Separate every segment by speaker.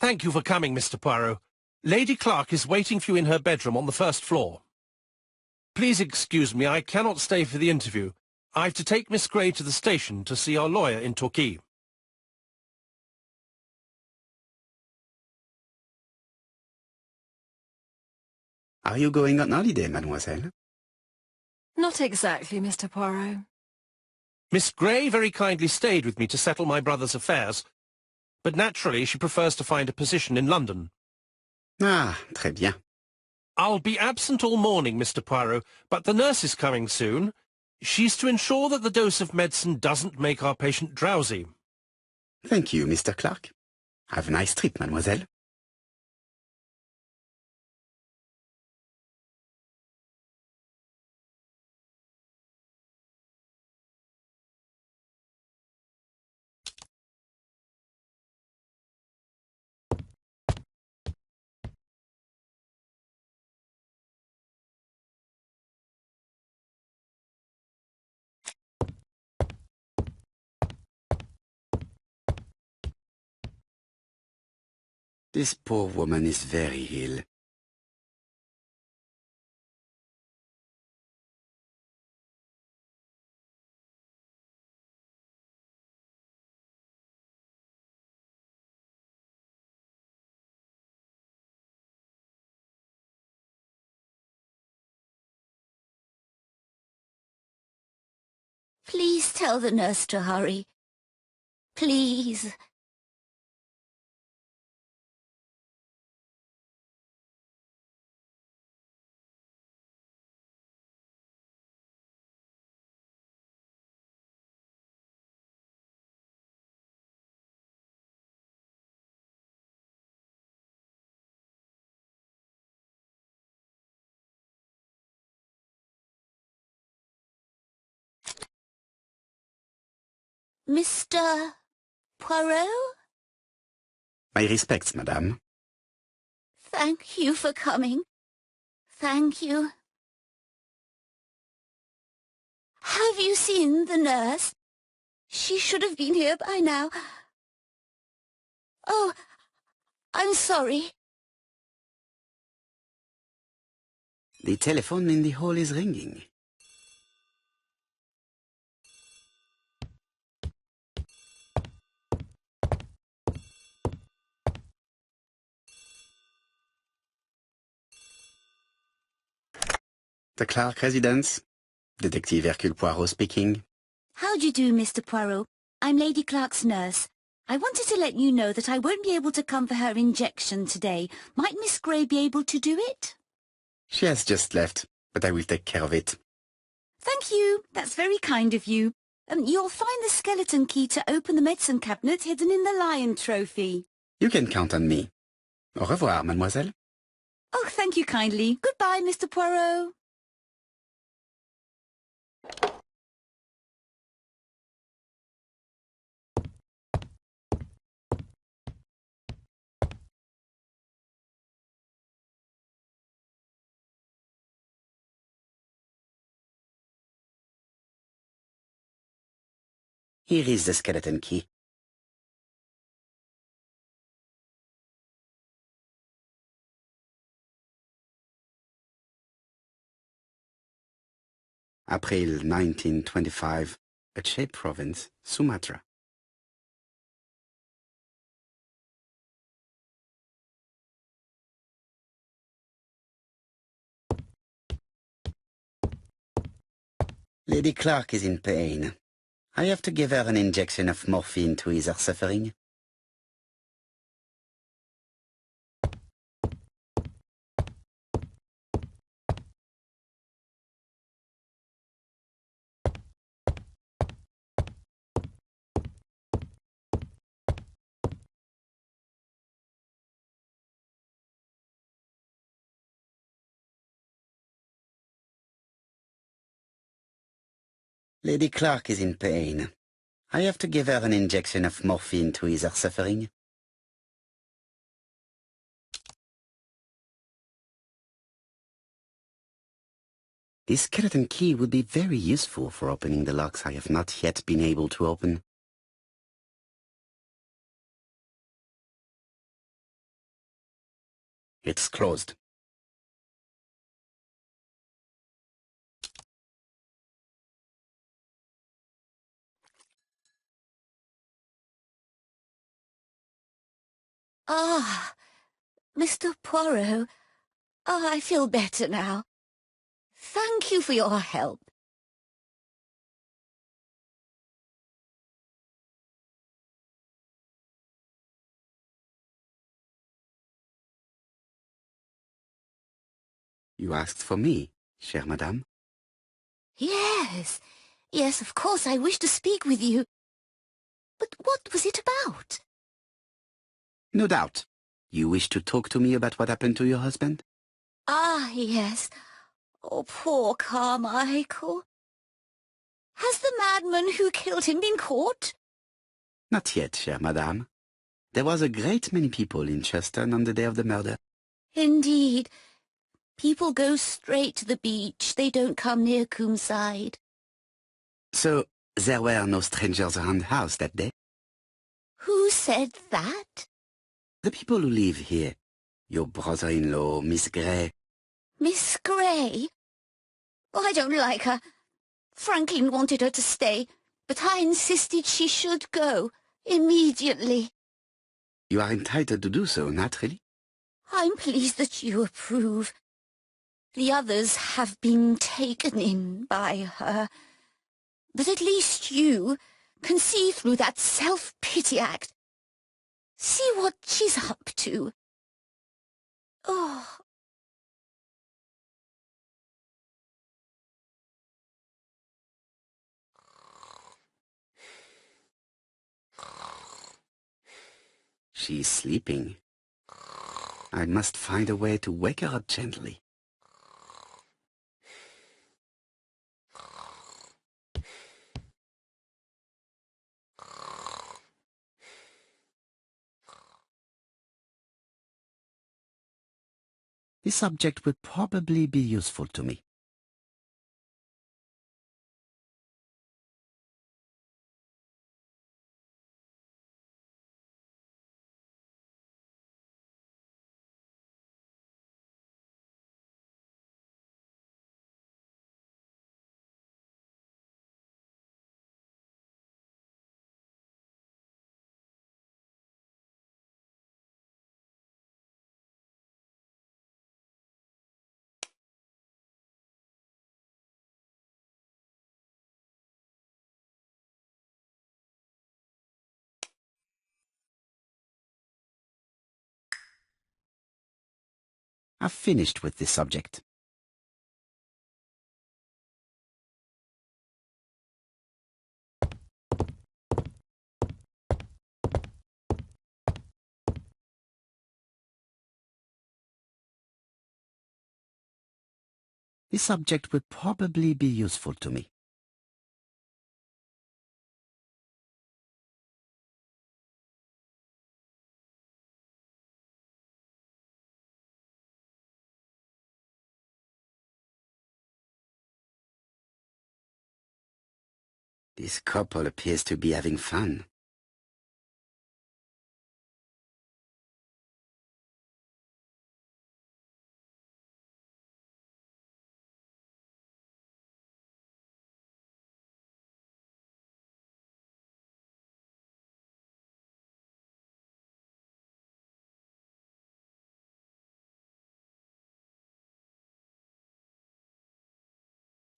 Speaker 1: Thank you for coming, Mr. Poirot. Lady Clark is waiting for you in her bedroom on the first floor. Please excuse me, I cannot stay for the interview. I've to take Miss Gray to the station to see our lawyer in Torquay.
Speaker 2: Are you going on holiday, mademoiselle?
Speaker 3: Not exactly, Mr. Poirot.
Speaker 1: Miss Gray very kindly stayed with me to settle my brother's affairs, but naturally she prefers to find a position in London.
Speaker 2: Ah, très bien.
Speaker 1: I'll be absent all morning, Mr. Poirot, but the nurse is coming soon. She's to ensure that the dose of medicine doesn't make our patient drowsy.
Speaker 2: Thank you, Mr. Clark. Have a nice trip, mademoiselle. This poor woman is very ill.
Speaker 4: Please tell the nurse to hurry. Please. Mr. Poirot?
Speaker 2: My respects, madame.
Speaker 4: Thank you for coming. Thank you. Have you seen the nurse? She should have been here by now. Oh, I'm sorry.
Speaker 2: The telephone in the hall is ringing. The Clark residence. Detective Hercule Poirot speaking.
Speaker 4: How do you do, Mr. Poirot? I'm Lady Clark's nurse. I wanted to let you know that I won't be able to come for her injection today. Might Miss Gray be able to do it?
Speaker 2: She has just left, but I will take care of it.
Speaker 4: Thank you. That's very kind of you. You'll find the skeleton key to open the medicine cabinet hidden in the lion trophy.
Speaker 2: You can count on me. Au revoir, mademoiselle.
Speaker 4: Oh, thank you kindly. Goodbye, Mr. Poirot.
Speaker 2: Here is the skeleton key. April 1925, Aceh Province, Sumatra. Lady Clark is in pain. I have to give her an injection of morphine to ease her suffering. Lady Clark is in pain. I have to give her an injection of morphine to ease her suffering. This skeleton key would be very useful for opening the locks I have not yet been able to open. It's closed.
Speaker 4: Ah, Mr. Poirot. Ah, I feel better now. Thank you for your help.
Speaker 2: You asked for me, chère madame.
Speaker 4: Yes, yes, of course I wish to speak with you. But what was it about?
Speaker 2: No doubt. You wish to talk to me about what happened to your husband?
Speaker 4: Ah, yes. Oh, poor Carmichael. Has the madman who killed him been caught?
Speaker 2: Not yet, chère madame. There was a great many people in Cheston on the day of the murder.
Speaker 4: Indeed. People go straight to the beach. They don't come near Coomside.
Speaker 2: So, there were no strangers around the house that day?
Speaker 4: Who said that?
Speaker 2: The people who live here. Your brother-in-law, Miss Gray.
Speaker 4: Miss Gray? Oh, I don't like her. Franklin wanted her to stay, but I insisted she should go, immediately.
Speaker 2: You are entitled to do so, naturally.
Speaker 4: I'm pleased that you approve. The others have been taken in by her. But at least you can see through that self-pity act. See what she's up to. Oh.
Speaker 2: She's sleeping. I must find a way to wake her up gently. This subject will probably be useful to me. I've finished with this subject. This subject will probably be useful to me. This couple appears to be having fun.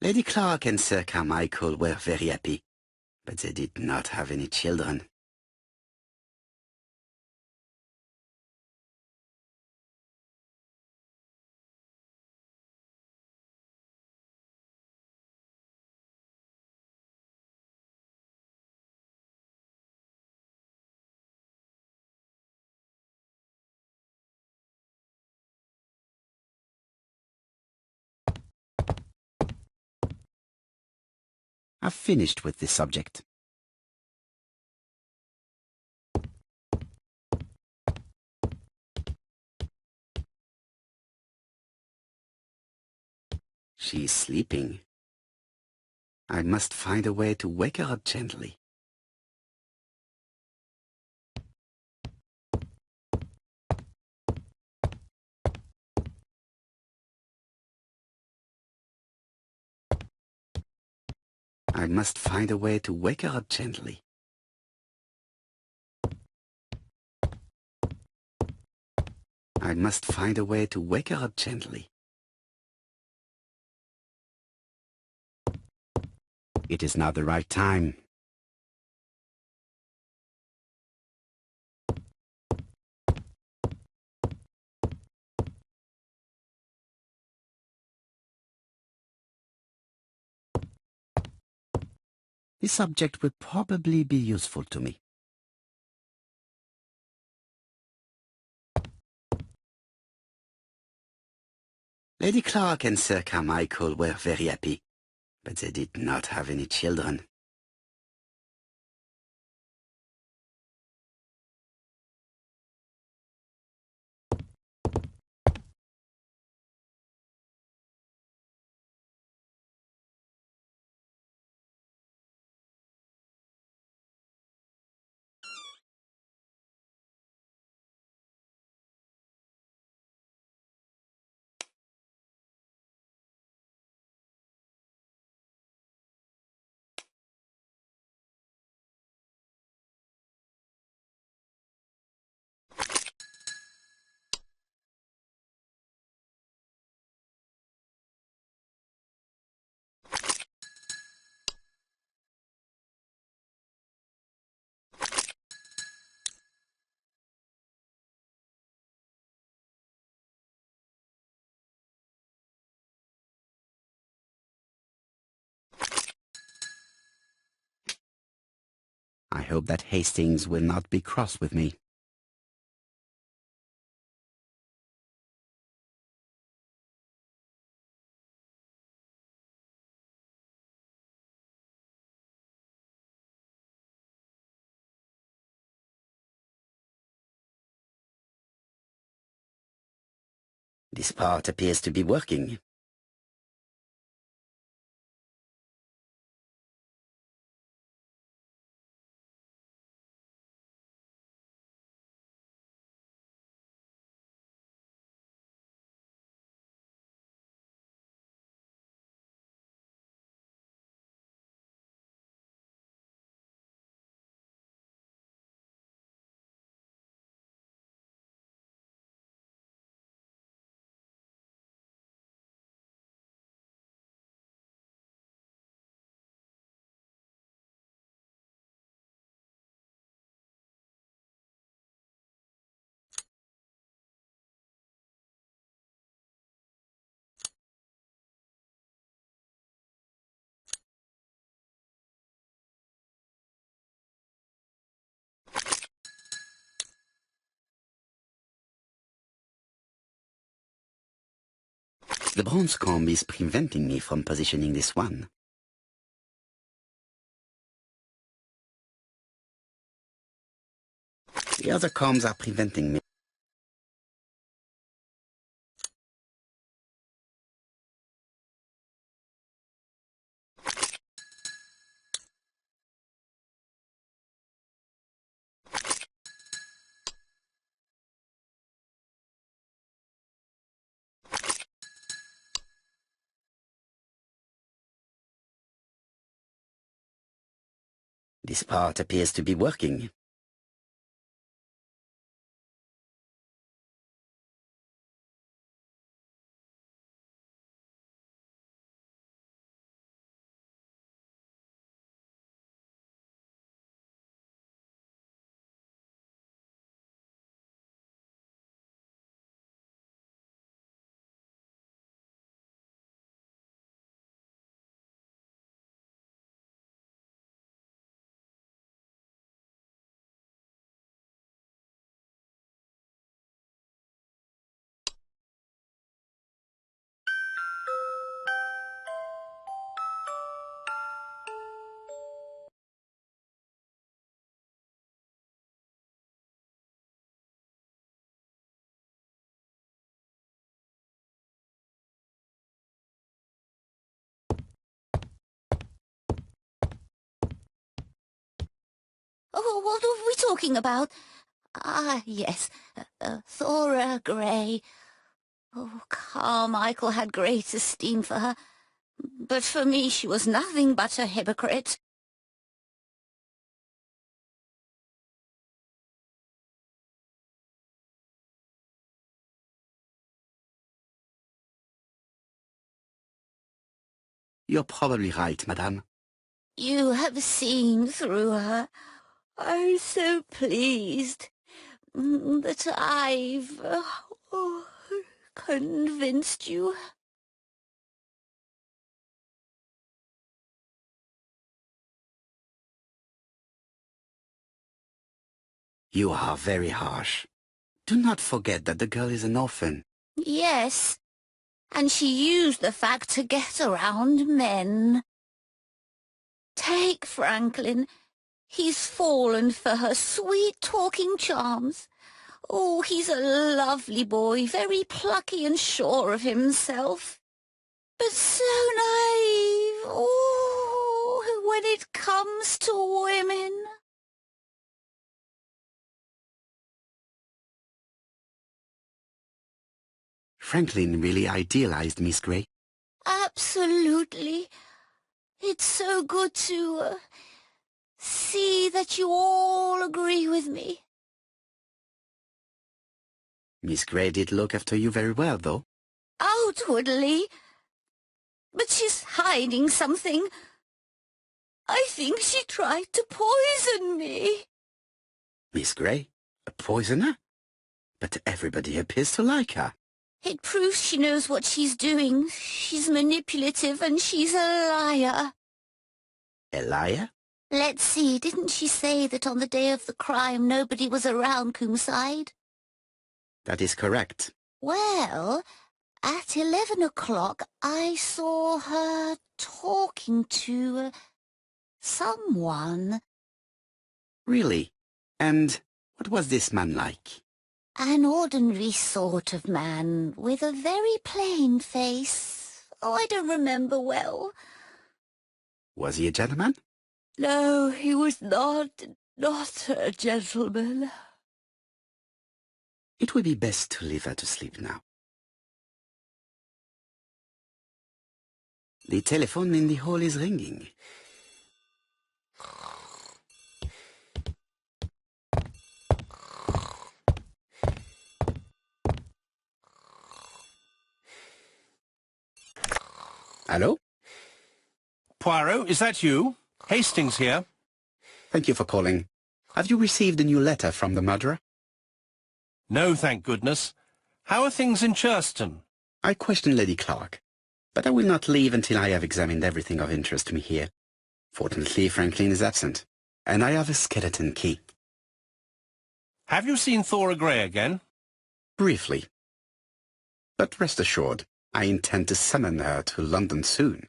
Speaker 2: Lady Clark and Sir Carmichael were very happy, but they did not have any children. I've finished with this subject. She's sleeping. I must find a way to wake her up gently. I must find a way to wake her up gently. I must find a way to wake her up gently. It is not the right time. This subject will probably be useful to me. Lady Clark and Sir Carmichael were very happy, but they did not have any children. I hope that Hastings will not be cross with me. This part appears to be working. The bronze comb is preventing me from positioning this one. The other combs are preventing me. This part appears to be working.
Speaker 4: Oh, what are we talking about? Ah, yes, Thora Grey. Oh, Carmichael had great esteem for her, but for me she was nothing but a hypocrite.
Speaker 2: You're probably right, madame.
Speaker 4: You have seen through her. I'm so pleased that I've convinced you.
Speaker 2: You are very harsh. Do not forget that the girl is an orphan.
Speaker 4: Yes, and she used the fact to get around men. Take Franklin. He's fallen for her sweet-talking charms. Oh, he's a lovely boy, very plucky and sure of himself. But so naive, oh, when it comes to women.
Speaker 2: Franklin really idealized Miss Grey.
Speaker 4: Absolutely. It's so good to see that you all agree with me.
Speaker 2: Miss Grey did look after you very well, though.
Speaker 4: Outwardly. But she's hiding something. I think she tried to poison me.
Speaker 2: Miss Grey? A poisoner? But everybody appears to like her.
Speaker 4: It proves she knows what she's doing. She's manipulative and she's a liar.
Speaker 2: A liar?
Speaker 4: Let's see, didn't she say that on the day of the crime nobody was around Coomside?
Speaker 2: That is correct.
Speaker 4: Well, at 11 o'clock I saw her talking to someone.
Speaker 2: Really? And what was this man like?
Speaker 4: An ordinary sort of man with a very plain face. Oh, I don't remember well.
Speaker 2: Was he a gentleman?
Speaker 4: No, he was not a gentleman.
Speaker 2: It would be best to leave her to sleep now. The telephone in the hall is ringing. Hello?
Speaker 1: Poirot, is that you? Hastings here.
Speaker 2: Thank you for calling. Have you received a new letter from the murderer?
Speaker 1: No, thank goodness. How are things in Churston?
Speaker 2: I questioned Lady Clark, but I will not leave until I have examined everything of interest to me here. Fortunately, Franklin is absent, and I have a skeleton key.
Speaker 1: Have you seen Thora Grey again?
Speaker 2: Briefly. But rest assured, I intend to summon her to London soon.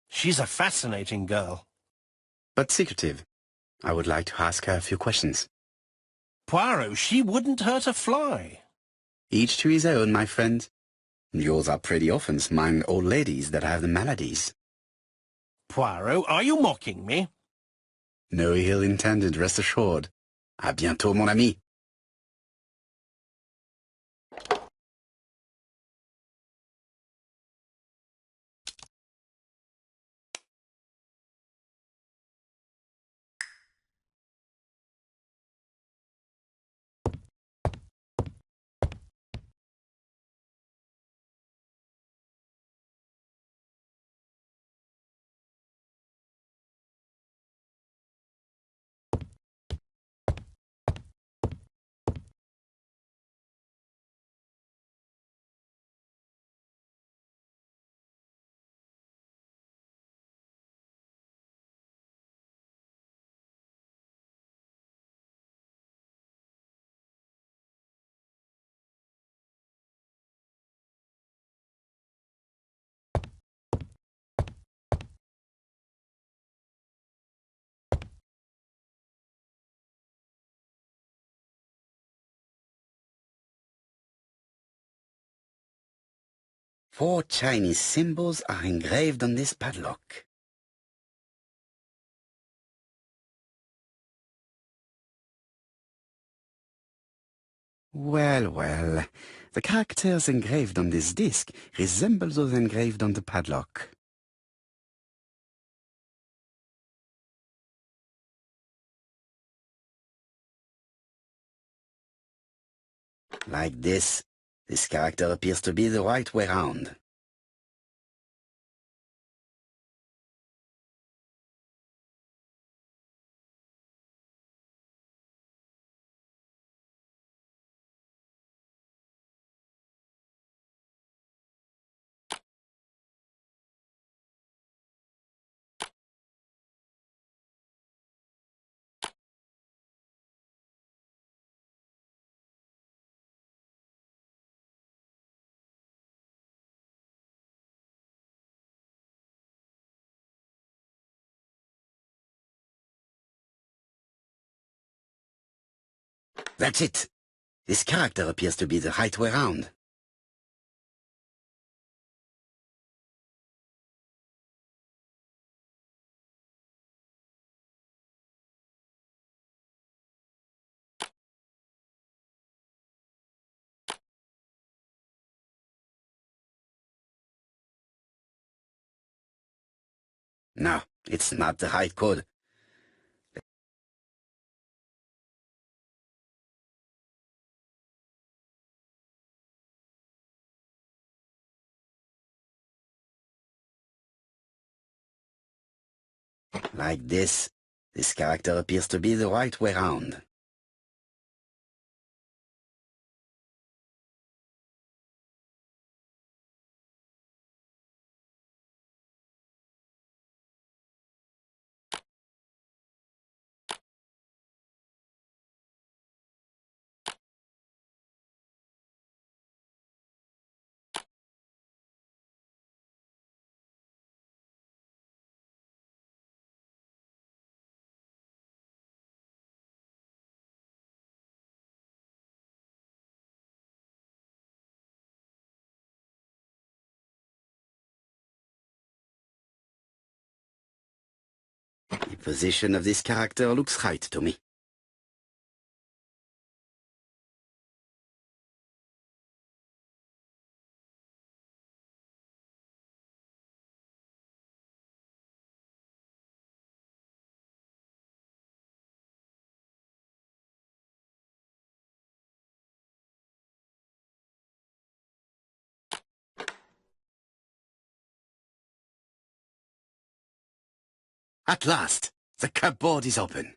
Speaker 1: She's a fascinating girl.
Speaker 2: But secretive. I would like to ask her a few questions.
Speaker 1: Poirot, she wouldn't hurt a fly.
Speaker 2: Each to his own, my friend. Yours are pretty orphans, mine old ladies that have the maladies.
Speaker 1: Poirot, are you mocking me?
Speaker 2: No ill intended, rest assured. À bientôt, mon ami. Four Chinese symbols are engraved on this padlock. Well, well, the characters engraved on this disc resemble those engraved on the padlock. Like this. This character appears to be the right way round. That's it. This character appears to be the right way round. No, it's not the right code. Like this. This character appears to be the right way round. The position of this character looks right to me. At last, the cupboard is open.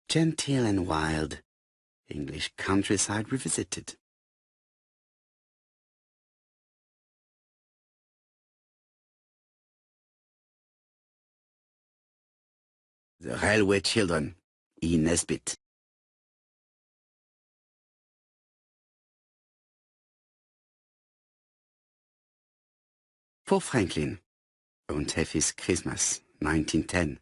Speaker 2: Genteel and wild. English countryside revisited. The Railway Children, E. Nesbit. For Franklin, Und Effie's Christmas, 1910.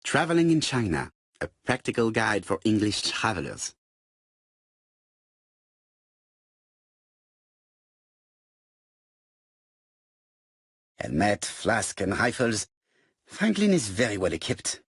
Speaker 2: Traveling in China, a practical guide for English travelers. Helmet, flask, and rifles. Franklin is very well equipped.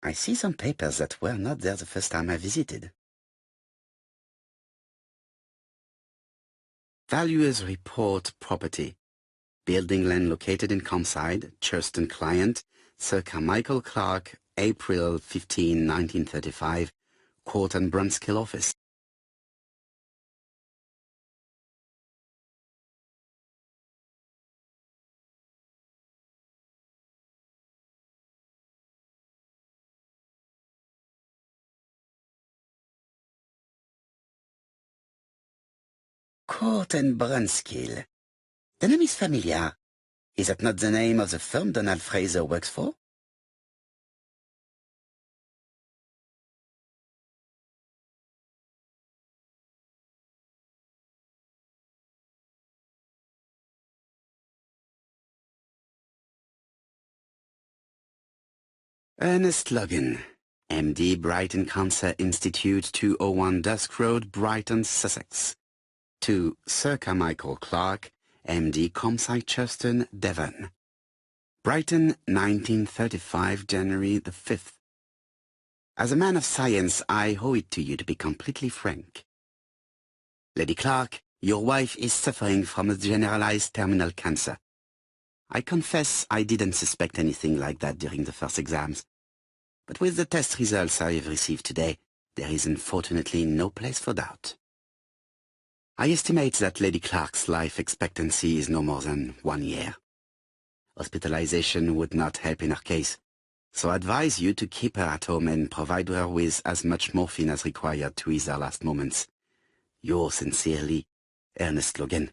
Speaker 2: I see some papers that were not there the first time I visited. Valuers report property. Building land located in Comside, Churston client, circa Michael Clark, April 15, 1935, Court and Brunskill office. Court and Brunskill. The name is familiar. Is that not the name of the firm Donald Fraser works for? Ernest Logan, MD, Brighton Cancer Institute, 201 Dusk Road, Brighton, Sussex. To Sir Carmichael Clark, MD, Comside Churston, Devon. Brighton, 1935, January the 5th. As a man of science, I owe it to you to be completely frank. Lady Clark, your wife is suffering from a generalized terminal cancer. I confess I didn't suspect anything like that during the first exams. But with the test results I have received today, there is unfortunately no place for doubt. I estimate that Lady Clark's life expectancy is no more than 1 year. Hospitalization would not help in her case, so I advise you to keep her at home and provide her with as much morphine as required to ease her last moments. Yours sincerely, Ernest Logan.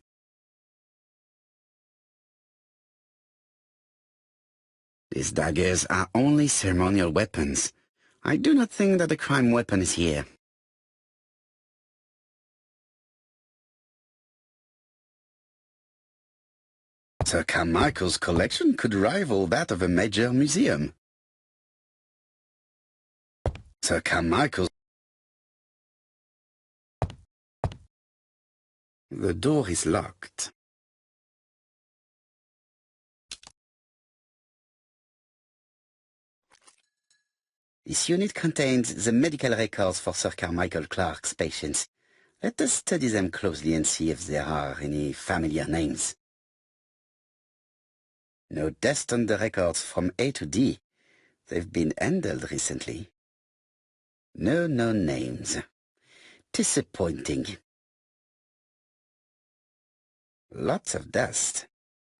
Speaker 2: These daggers are only ceremonial weapons. I do not think that the crime weapon is here. Sir Carmichael's collection could rival that of a major museum. Sir Carmichael's... The door is locked. This unit contains the medical records for Sir Carmichael Clark's patients. Let us study them closely and see if there are any familiar names. No deaths on the records from A to D. They've been handled recently. No known names. Disappointing. Lots of dust.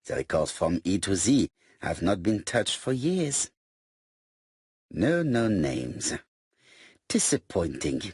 Speaker 2: The records from E to Z have not been touched for years. No known names. Disappointing.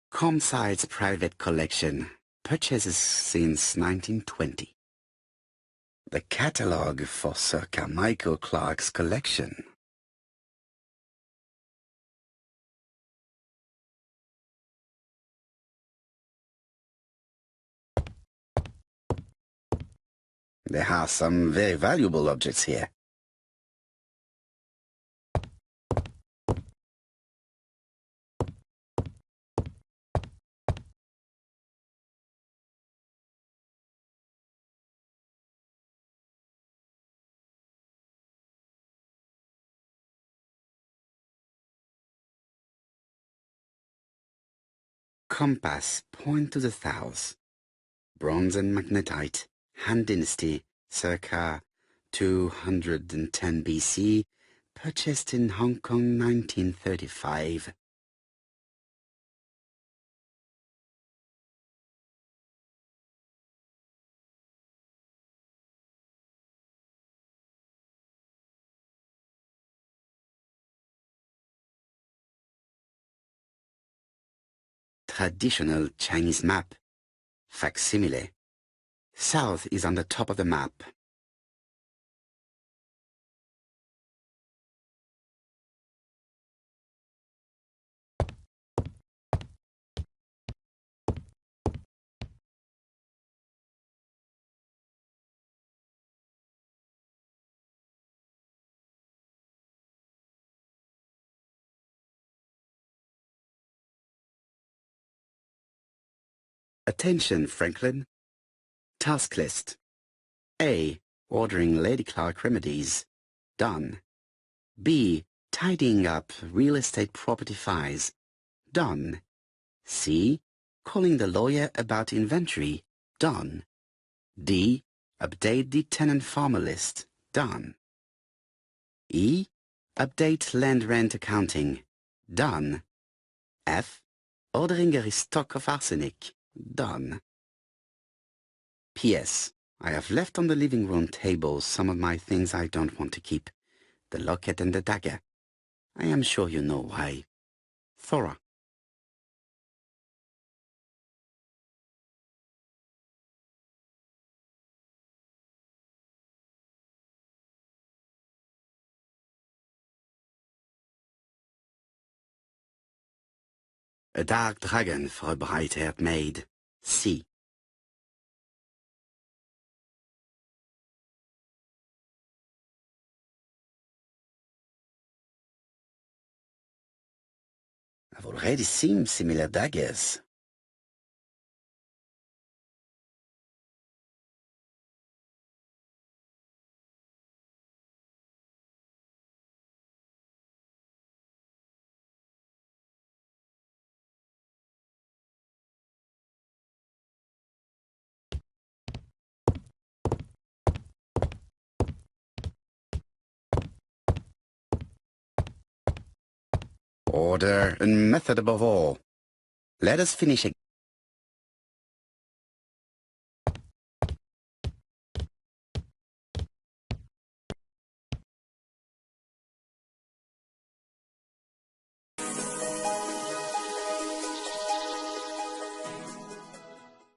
Speaker 2: Comside's private collection, purchases since 1920. The catalogue for Sir Carmichael Clark's collection. There are some very valuable objects here. Compass, point to the south. Bronze and magnetite, Han Dynasty, circa 210 BC, purchased in Hong Kong 1935. Traditional Chinese map. Facsimile. South is on the top of the map. Attention, Franklin. Task list. A. Ordering Lady Clark remedies. Done. B. Tidying up real estate property files. Done. C. Calling the lawyer about inventory. Done. D. Update the tenant-farmer list. Done. E. Update land rent accounting. Done. F. Ordering a restock of arsenic. Done. P.S. I have left on the living room table some of my things I don't want to keep. The locket and the dagger. I am sure you know why. Thora. A dark dragon for a bright-haired maid. C. I've already seen similar daggers. Order and method above all. Let us finish